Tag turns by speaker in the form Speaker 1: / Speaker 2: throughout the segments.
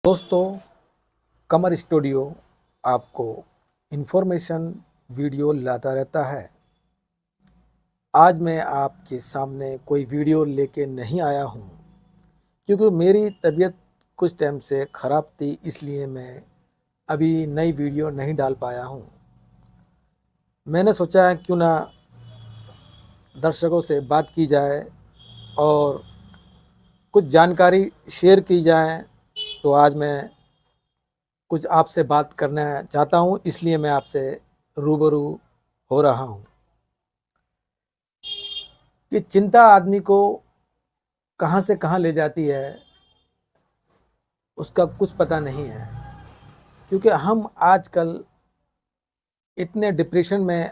Speaker 1: दोस्तों, कमर स्टूडियो आपको information video लाता रहता है। आज मैं आपके सामने कोई वीडियो लेके नहीं आया हूँ क्योंकि मेरी तबीयत कुछ टाइम से ख़राब थी, इसलिए मैं अभी नई वीडियो नहीं डाल पाया हूँ। मैंने सोचा है क्यों ना दर्शकों से बात की जाए और कुछ जानकारी शेयर की जाए। तो आज मैं कुछ आपसे बात करना चाहता हूँ, इसलिए मैं आपसे रूबरू हो रहा हूँ कि चिंता आदमी को कहाँ से कहाँ ले जाती है, उसका कुछ पता नहीं है। क्योंकि हम आजकल इतने डिप्रेशन में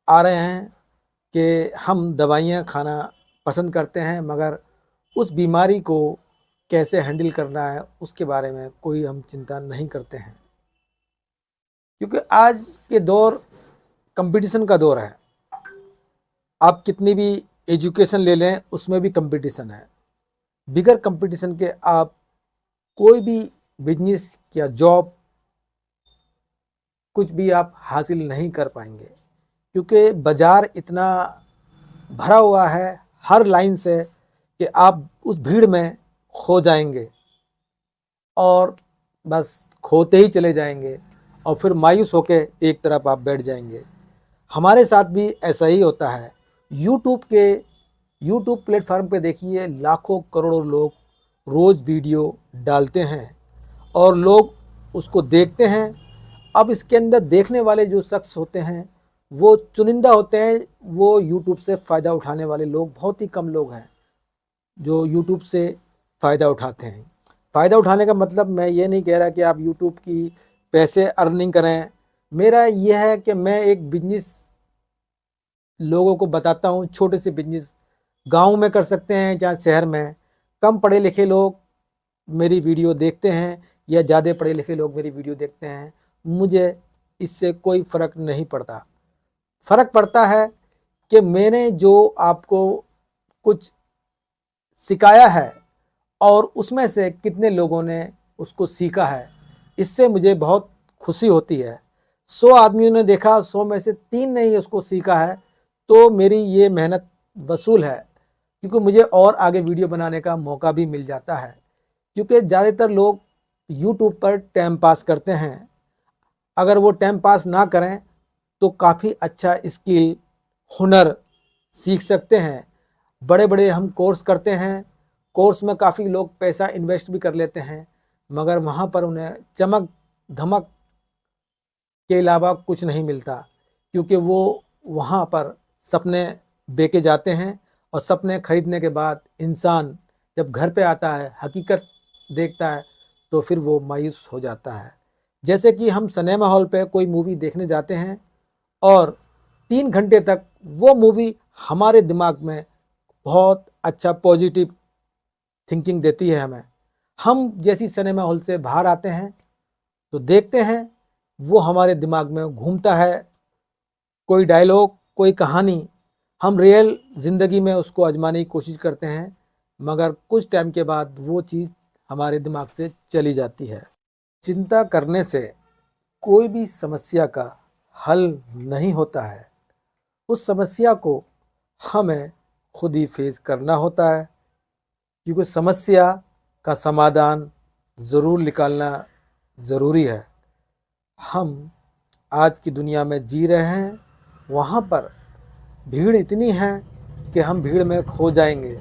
Speaker 1: आ रहे हैं कि हम दवाइयाँ खाना पसंद करते हैं, मगर उस बीमारी को कैसे हैंडल करना है उसके बारे में कोई हम चिंता नहीं करते हैं। क्योंकि आज के दौर कंपटीशन का दौर है। आप कितनी भी एजुकेशन ले लें, उसमें भी कंपटीशन है। बिगर कंपटीशन के आप कोई भी बिजनेस या जॉब कुछ भी आप हासिल नहीं कर पाएंगे, क्योंकि बाज़ार इतना भरा हुआ है हर लाइन से कि आप उस भीड़ में खो जाएंगे और बस खोते ही चले जाएंगे और फिर मायूस होकर एक तरफ आप बैठ जाएंगे। हमारे साथ भी ऐसा ही होता है। यूट्यूब प्लेटफार्म पे देखिए, लाखों करोड़ों लोग रोज़ वीडियो डालते हैं और लोग उसको देखते हैं। अब इसके अंदर देखने वाले जो शख्स होते हैं वो चुनिंदा होते हैं। वो यूट्यूब से फ़ायदा उठाने वाले लोग बहुत ही कम लोग हैं जो यूट्यूब से फ़ायदा उठाते हैं। फ़ायदा उठाने का मतलब मैं ये नहीं कह रहा कि आप यूट्यूब की पैसे अर्निंग करें। मेरा यह है कि मैं एक बिजनेस लोगों को बताता हूँ। छोटे से बिजनेस गांव में कर सकते हैं, जहाँ शहर में कम पढ़े लिखे लोग मेरी वीडियो देखते हैं या ज़्यादा पढ़े लिखे लोग मेरी वीडियो देखते हैं, मुझे इससे कोई फ़र्क नहीं पड़ता। फ़र्क पड़ता है कि मैंने जो आपको कुछ सिखाया है और उसमें से कितने लोगों ने उसको सीखा है, इससे मुझे बहुत खुशी होती है। 100 आदमियों ने देखा, 100 में से 3 ने ही उसको सीखा है, तो मेरी ये मेहनत वसूल है। क्योंकि मुझे और आगे वीडियो बनाने का मौका भी मिल जाता है। क्योंकि ज़्यादातर लोग यूट्यूब पर टाइम पास करते हैं। अगर वो टाइम पास ना करें तो काफ़ी अच्छा स्किल, हुनर सीख सकते हैं। बड़े बड़े हम कोर्स करते हैं, कोर्स में काफ़ी लोग पैसा इन्वेस्ट भी कर लेते हैं, मगर वहाँ पर उन्हें चमक धमक के अलावा कुछ नहीं मिलता। क्योंकि वो वहाँ पर सपने बेचे जाते हैं और सपने खरीदने के बाद इंसान जब घर पे आता है, हकीकत देखता है, तो फिर वो मायूस हो जाता है। जैसे कि हम सिनेमा हॉल पे कोई मूवी देखने जाते हैं और 3 घंटे तक वो मूवी हमारे दिमाग में बहुत अच्छा पॉजिटिव थिंकिंग देती है हमें। हम जैसी सिनेमा हॉल से बाहर आते हैं तो देखते हैं वो हमारे दिमाग में घूमता है, कोई डायलॉग, कोई कहानी। हम रियल ज़िंदगी में उसको आजमाने की कोशिश करते हैं, मगर कुछ टाइम के बाद वो चीज़ हमारे दिमाग से चली जाती है। चिंता करने से कोई भी समस्या का हल नहीं होता है। उस समस्या को हमें खुद ही फेस करना होता है, क्योंकि समस्या का समाधान ज़रूर निकालना ज़रूरी है। हम आज की दुनिया में जी रहे हैं, वहाँ पर भीड़ इतनी है कि हम भीड़ में खो जाएंगे।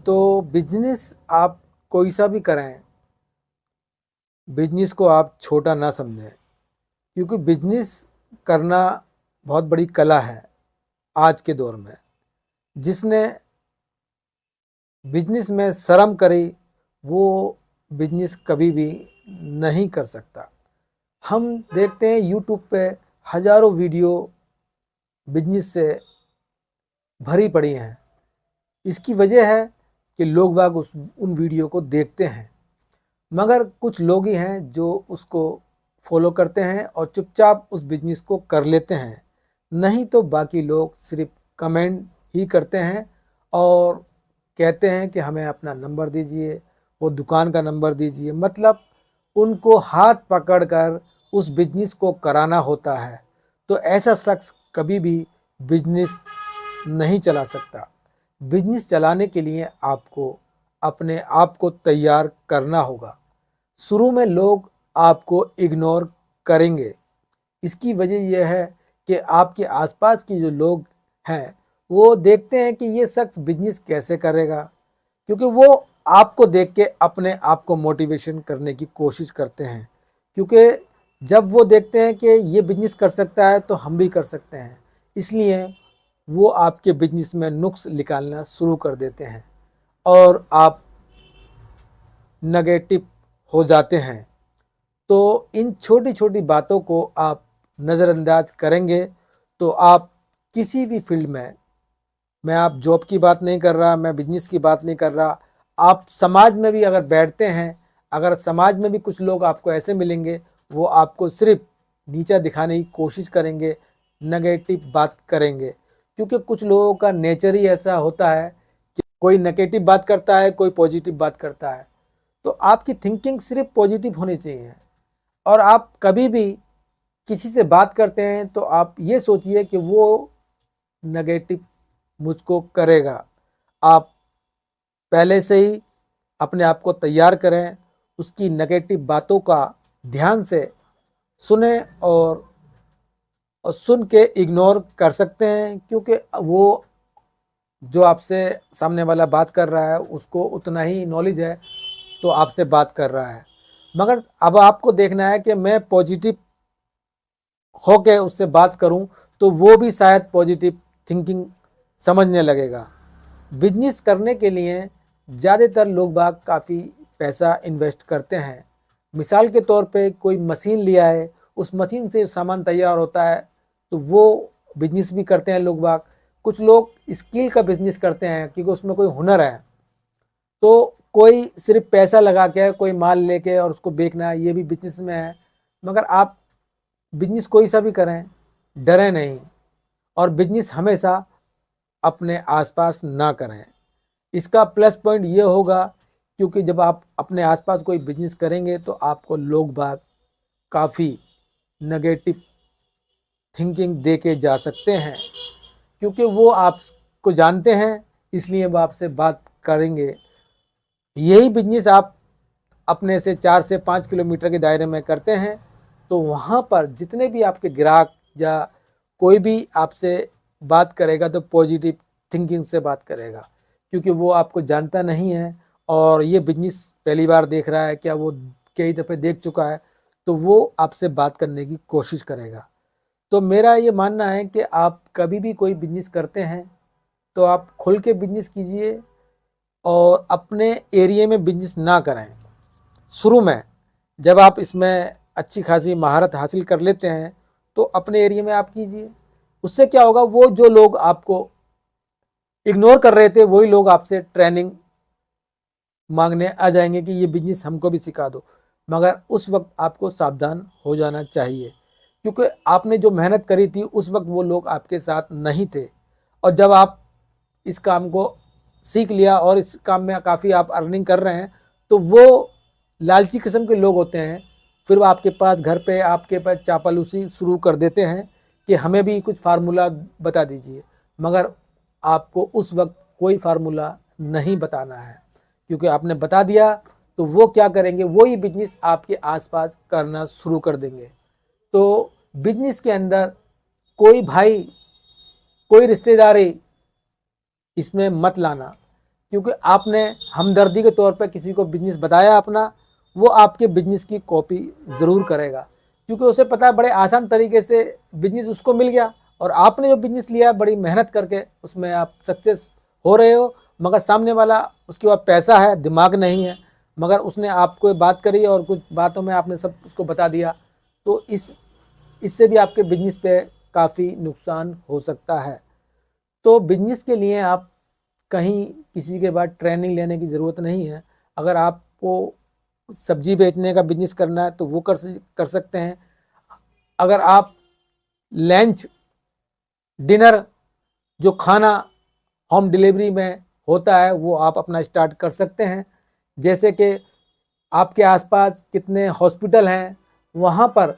Speaker 1: तो बिजनेस आप कोई सा भी करें, बिजनेस को आप छोटा ना समझें, क्योंकि बिजनेस करना बहुत बड़ी कला है आज के दौर में। जिसने बिजनेस में शर्म करी, वो बिजनेस कभी भी नहीं कर सकता। हम देखते हैं यूट्यूब पे हज़ारों वीडियो बिजनेस से भरी पड़ी हैं। इसकी वजह है कि लोग बाग उन वीडियो को देखते हैं, मगर कुछ लोग ही हैं जो उसको फॉलो करते हैं और चुपचाप उस बिजनेस को कर लेते हैं। नहीं तो बाकी लोग सिर्फ कमेंट ही करते हैं और कहते हैं कि हमें अपना नंबर दीजिए, वो दुकान का नंबर दीजिए, मतलब उनको हाथ पकड़कर उस बिजनेस को कराना होता है। तो ऐसा शख्स कभी भी बिजनेस नहीं चला सकता। बिजनेस चलाने के लिए आपको अपने आप को तैयार करना होगा। शुरू में लोग आपको इग्नोर करेंगे। इसकी वजह यह है कि आपके आसपास के जो लोग हैं वो देखते हैं कि ये शख्स बिजनेस कैसे करेगा, क्योंकि वो आपको देख के अपने आप को मोटिवेशन करने की कोशिश करते हैं। क्योंकि जब वो देखते हैं कि ये बिजनेस कर सकता है तो हम भी कर सकते हैं, इसलिए वो आपके बिजनेस में नुक्स निकालना शुरू कर देते हैं और आप नेगेटिव हो जाते हैं। तो इन छोटी छोटी बातों को आप नज़रअंदाज करेंगे तो आप किसी भी फील्ड में, मैं आप जॉब की बात नहीं कर रहा, मैं बिजनेस की बात नहीं कर रहा, आप समाज में भी अगर बैठते हैं, अगर समाज में भी कुछ लोग आपको ऐसे मिलेंगे वो आपको सिर्फ नीचा दिखाने की कोशिश करेंगे, नेगेटिव बात करेंगे। क्योंकि कुछ लोगों का नेचर ही ऐसा होता है कि कोई नेगेटिव बात करता है, कोई पॉजिटिव बात करता है। तो आपकी थिंकिंग सिर्फ पॉजिटिव होनी चाहिए। और आप कभी भी किसी से बात करते हैं तो आप ये सोचिए कि वो नेगेटिव मुझको करेगा। आप पहले से ही अपने आप को तैयार करें, उसकी नेगेटिव बातों का ध्यान से सुने और सुन के इग्नोर कर सकते हैं, क्योंकि वो जो आपसे सामने वाला बात कर रहा है उसको उतना ही नॉलेज है तो आपसे बात कर रहा है। मगर अब आपको देखना है कि मैं पॉजिटिव होके उससे बात करूं तो वो भी शायद पॉजिटिव थिंकिंग समझने लगेगा। बिजनेस करने के लिए ज़्यादातर लोग बाग काफ़ी पैसा इन्वेस्ट करते हैं। मिसाल के तौर पे कोई मशीन लिया है, उस मशीन से सामान तैयार होता है तो वो बिजनेस भी करते हैं लोग बाग। कुछ लोग स्किल का बिजनेस करते हैं क्योंकि उसमें कोई हुनर है। तो कोई सिर्फ पैसा लगा के कोई माल लेके और उसको बेचना है, ये भी बिजनेस में है। मगर आप बिजनेस कोई सा भी करें, डरें नहीं, और बिजनेस हमेशा अपने आसपास ना करें। इसका प्लस पॉइंट ये होगा क्योंकि जब आप अपने आसपास कोई बिजनेस करेंगे तो आपको लोग बाग काफ़ी नेगेटिव थिंकिंग दे के जा सकते हैं, क्योंकि वो आपको जानते हैं इसलिए वो आपसे बात करेंगे। यही बिजनेस आप अपने से 4 से 5 किलोमीटर के दायरे में करते हैं तो वहाँ पर जितने भी आपके ग्राहक या कोई भी आपसे बात करेगा तो पॉजिटिव थिंकिंग से बात करेगा, क्योंकि वो आपको जानता नहीं है और ये बिजनेस पहली बार देख रहा है, क्या वो कई दफ़े देख चुका है, तो वो आपसे बात करने की कोशिश करेगा। तो मेरा ये मानना है कि आप कभी भी कोई बिजनेस करते हैं तो आप खुल के बिजनेस कीजिए और अपने एरिया में बिजनेस ना करें। शुरू में जब आप इसमें अच्छी खासी महारत हासिल कर लेते हैं तो अपने एरिया में आप कीजिए। उससे क्या होगा, वो जो लोग आपको इग्नोर कर रहे थे वही लोग आपसे ट्रेनिंग मांगने आ जाएंगे कि ये बिजनेस हमको भी सिखा दो। मगर उस वक्त आपको सावधान हो जाना चाहिए, क्योंकि आपने जो मेहनत करी थी उस वक्त वो लोग आपके साथ नहीं थे। और जब आप इस काम को सीख लिया और इस काम में काफ़ी आप अर्निंग कर रहे हैं तो वो लालची किस्म के लोग होते हैं, फिर वो आपके पास घर पे आपके पास चापलूसी शुरू कर देते हैं कि हमें भी कुछ फार्मूला बता दीजिए। मगर आपको उस वक्त कोई फार्मूला नहीं बताना है, क्योंकि आपने बता दिया तो वो क्या करेंगे, वो ही बिजनेस आपके आसपास करना शुरू कर देंगे। तो बिजनेस के अंदर कोई भाई, कोई रिश्तेदारी इसमें मत लाना, क्योंकि आपने हमदर्दी के तौर पर किसी को बिजनेस बताया अपना, वो आपके बिजनेस की कॉपी ज़रूर करेगा, क्योंकि उसे पता है बड़े आसान तरीके से बिजनेस उसको मिल गया और आपने जो बिजनेस लिया बड़ी मेहनत करके उसमें आप सक्सेस हो रहे हो। मगर सामने वाला, उसके पास पैसा है, दिमाग नहीं है, मगर उसने आपको बात करी और कुछ बातों में आपने सब उसको बता दिया, तो इससे भी आपके बिजनेस पे काफ़ी नुकसान हो सकता है। तो बिजनेस के लिए आप कहीं किसी के बाद ट्रेनिंग लेने की ज़रूरत नहीं है। अगर आपको सब्जी बेचने का बिजनेस करना है तो वो कर सकते हैं। अगर आप लंच डिनर जो खाना होम डिलीवरी में होता है वो आप अपना स्टार्ट कर सकते हैं, जैसे कि आपके आसपास कितने हॉस्पिटल हैं, वहाँ पर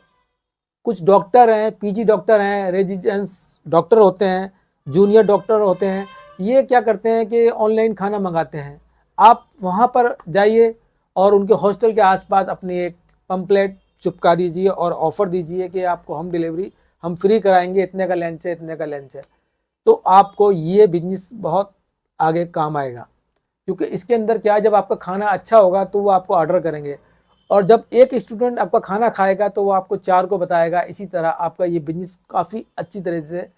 Speaker 1: कुछ डॉक्टर हैं, पीजी डॉक्टर हैं, रेजिडेंस डॉक्टर होते हैं, जूनियर डॉक्टर होते हैं, ये क्या करते हैं कि ऑनलाइन खाना मंगाते हैं। आप वहाँ पर जाइए और उनके हॉस्टल के आसपास अपनी एक पम्पलेट चिपका दीजिए और ऑफ़र दीजिए कि आपको होम डिलीवरी हम फ्री कराएंगे, इतने का लंच है, इतने का लंच है। तो आपको ये बिजनेस बहुत आगे काम आएगा, क्योंकि इसके अंदर क्या है, जब आपका खाना अच्छा होगा तो वो आपको ऑर्डर करेंगे, और जब एक स्टूडेंट आपका खाना खाएगा तो वो आपको 4 को बताएगा। इसी तरह आपका ये बिजनेस काफ़ी अच्छी तरह से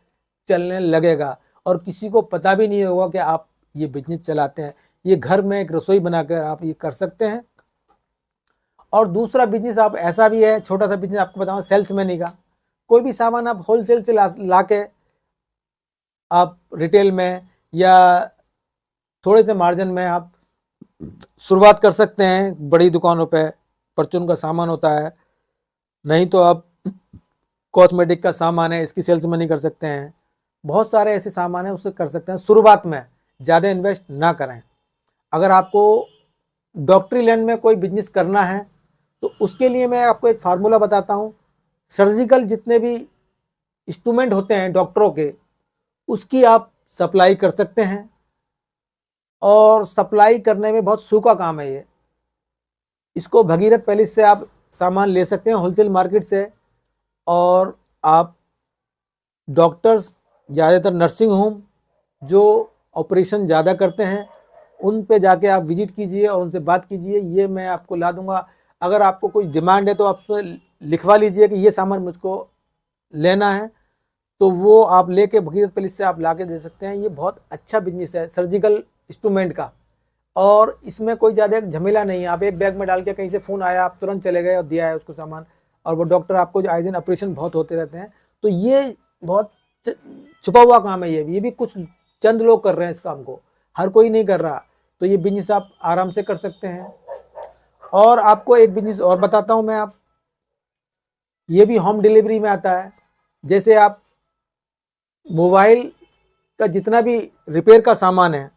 Speaker 1: चलने लगेगा और किसी को पता भी नहीं होगा कि आप ये बिजनेस चलाते हैं। ये घर में एक रसोई बनाकर आप ये कर सकते हैं। और दूसरा बिजनेस आप ऐसा भी है, छोटा सा बिजनेस आपको बताऊँ, सेल्समैनी का। कोई भी सामान आप होलसेल से ला के आप रिटेल में या थोड़े से मार्जिन में आप शुरुआत कर सकते हैं। बड़ी दुकानों पे परचून का सामान होता है, नहीं तो आप कॉस्मेटिक का सामान है, इसकी सेल्स मनी कर सकते हैं। बहुत सारे ऐसे सामान हैं, उससे कर सकते हैं। शुरुआत में ज़्यादा इन्वेस्ट ना करें। अगर आपको डॉक्टरी लाइन में कोई बिजनेस करना है तो उसके लिए मैं आपको एक फार्मूला बताता हूँ। सर्जिकल जितने भी इंस्ट्रूमेंट होते हैं डॉक्टरों के, उसकी आप सप्लाई कर सकते हैं, और सप्लाई करने में बहुत सूखा काम है ये। इसको भगीरथ पैलेस से आप सामान ले सकते हैं, होलसेल मार्केट से। और आप डॉक्टर्स, ज़्यादातर नर्सिंग होम जो ऑपरेशन ज़्यादा करते हैं, उन पे जाके आप विजिट कीजिए और उनसे बात कीजिए, ये मैं आपको ला दूंगा। अगर आपको कोई डिमांड है तो आप लिखवा लीजिए कि ये सामान मुझको लेना है, तो वो आप लेके भगीरथ पैलेस से आप ला के दे सकते हैं। ये बहुत अच्छा बिजनेस है सर्जिकल इंस्ट्रूमेंट का, और इसमें कोई ज़्यादा झमेला नहीं है। आप एक बैग में डाल के, कहीं से फ़ोन आया, आप तुरंत चले गए और दिया है उसको सामान, और वो डॉक्टर आपको, जो आए दिन ऑपरेशन बहुत होते रहते हैं, तो ये बहुत छुपा हुआ काम है। ये भी कुछ चंद लोग कर रहे हैं इस काम को, हर कोई नहीं कर रहा। तो ये बिजनेस आप आराम से कर सकते हैं। और आपको एक बिजनेस और बताता हूँ मैं, आप, ये भी होम डिलीवरी में आता है। जैसे आप मोबाइल का जितना भी रिपेयर का सामान है,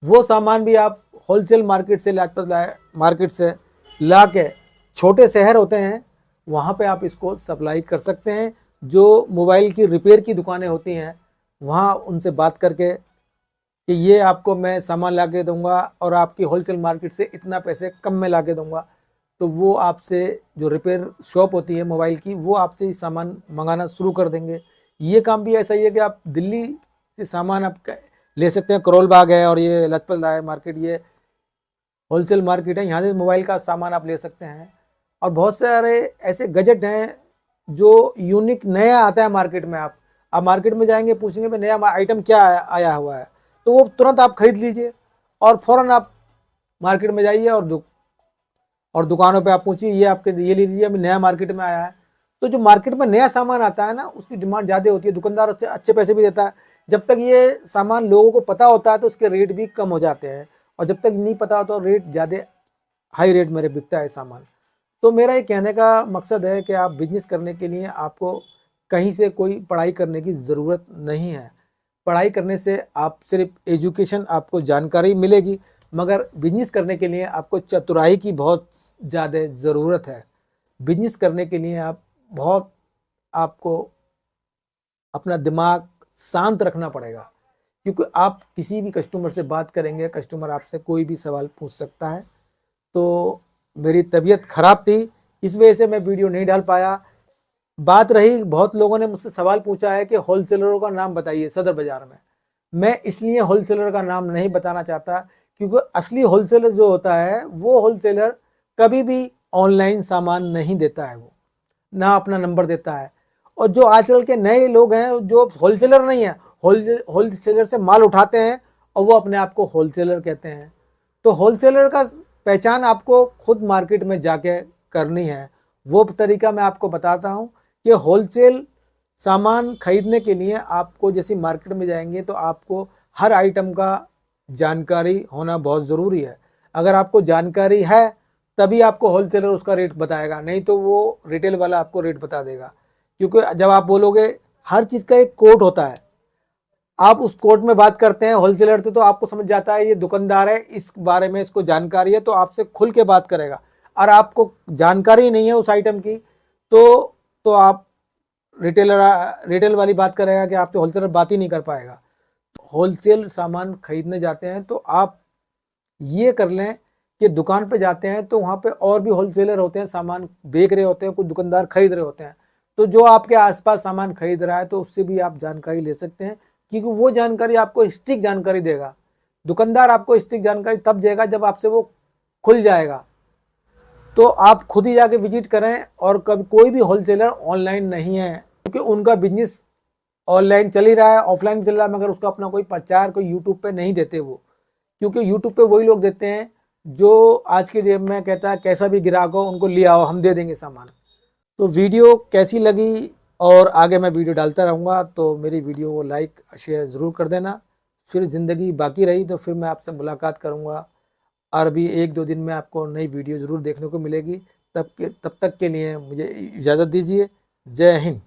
Speaker 1: वो सामान भी आप होलसेल मार्केट से, लाजपत मार्केट से ला के, छोटे शहर होते हैं वहाँ पे आप इसको सप्लाई कर सकते हैं। जो मोबाइल की रिपेयर की दुकानें होती हैं, वहाँ उनसे बात करके कि ये आपको मैं सामान ला के दूँगा और आपकी होलसेल मार्केट से इतना पैसे कम में ला के दूँगा, तो वो आपसे, जो रिपेयर शॉप होती है मोबाइल की, वो आपसे सामान मंगाना शुरू कर देंगे। ये काम भी ऐसा ही है कि आप दिल्ली से सामान आप ले सकते हैं। करोल बाग है और ये लाजपत राय मार्केट, ये होलसेल मार्केट है, यहाँ से मोबाइल का सामान आप ले सकते हैं। और बहुत सारे ऐसे गजट हैं जो यूनिक नया आता है मार्केट में। आप मार्केट में जाएंगे, पूछेंगे भाई नया आइटम क्या आया हुआ है, तो वो तुरंत आप खरीद लीजिए और फ़ौरन आप मार्केट में जाइए और दुकानों पे आप पूछिए, ये आपके ये ले लीजिए, अभी नया मार्केट में आया है। तो जो मार्केट में नया सामान आता है ना, उसकी डिमांड ज़्यादा होती है, दुकानदार उससे अच्छे पैसे भी देता है। जब तक ये सामान लोगों को पता होता है तो उसके रेट भी कम हो जाते हैं, और जब तक नहीं पता होता तो रेट ज़्यादा हाई रेट में बिकता है सामान। तो मेरा ये कहने का मकसद है कि आप बिजनेस करने के लिए आपको कहीं से कोई पढ़ाई करने की ज़रूरत नहीं है। पढ़ाई करने से आप सिर्फ एजुकेशन, आपको जानकारी मिलेगी, मगर बिजनेस करने के लिए आपको चतुराई की बहुत ज़्यादा ज़रूरत है। बिजनेस करने के लिए आपको अपना दिमाग शांत रखना पड़ेगा, क्योंकि आप किसी भी कस्टमर से बात करेंगे, कस्टमर आपसे कोई भी सवाल पूछ सकता है। तो मेरी तबीयत ख़राब थी, इस वजह से मैं वीडियो नहीं डाल पाया। बात रही, बहुत लोगों ने मुझसे सवाल पूछा है कि होलसेलरों का नाम बताइए सदर बाज़ार में। मैं इसलिए होलसेलर का नाम नहीं बताना चाहता, क्योंकि असली होलसेलर जो होता है, वो होलसेलर कभी भी ऑनलाइन सामान नहीं देता है, वो ना अपना नंबर देता है। और जो आजकल के नए लोग हैं जो होलसेलर नहीं है, होलसेलर से माल उठाते हैं और वो अपने आप को होलसेलर कहते हैं। तो होलसेलर का पहचान आपको खुद मार्केट में जाके करनी है। वो तरीका मैं आपको बताता हूँ कि होलसेल सामान खरीदने के लिए आपको, जैसे मार्केट में जाएंगे तो आपको हर आइटम का जानकारी होना बहुत ज़रूरी है। अगर आपको जानकारी है तभी आपको होलसेलर उसका रेट बताएगा, नहीं तो वो रिटेल वाला आपको रेट बता देगा। क्योंकि जब आप बोलोगे, हर चीज़ का एक कोड होता है। आप उस कोर्ट में बात करते हैं होलसेलर से, तो आपको समझ जाता है ये दुकानदार है, इस बारे में इसको जानकारी है, तो आपसे खुल के बात करेगा। और आपको जानकारी नहीं है उस आइटम की, तो आप रिटेल वाली बात करेगा कि आपसे होलसेलर बात ही नहीं कर पाएगा। होलसेल सामान खरीदने जाते हैं तो आप ये कर लें कि दुकान पे जाते हैं तो वहाँ पे और भी होलसेलर होते हैं, सामान बेच रहे होते हैं, कुछ दुकानदार खरीद रहे होते हैं। तो जो आपके आसपास सामान खरीद रहा है तो उससे भी आप जानकारी ले सकते हैं, क्योंकि वो जानकारी आपको स्ट्रिक्ट जानकारी देगा। दुकानदार आपको स्ट्रिक्ट जानकारी तब देगा जब आपसे वो खुल जाएगा। तो आप खुद ही जाके विजिट करें। और कभी कोई भी होलसेलर ऑनलाइन नहीं है, क्योंकि उनका बिजनेस ऑनलाइन चल ही रहा है, ऑफलाइन चल रहा है, मगर उसका अपना कोई प्रचार कोई यूट्यूब पे नहीं देते वो, क्योंकि यूट्यूब पे वही लोग देते हैं जो आज के डेट में कहता है कैसा भी ग्राहक हो उनको ले आओ, हम दे देंगे सामान। तो वीडियो कैसी लगी, और आगे मैं वीडियो डालता रहूँगा, तो मेरी वीडियो को लाइक शेयर ज़रूर कर देना। फिर ज़िंदगी बाकी रही तो फिर मैं आपसे मुलाकात करूँगा, और भी 1-2 दिन में आपको नई वीडियो ज़रूर देखने को मिलेगी। तब तक के लिए मुझे इजाज़त दीजिए। जय हिंद।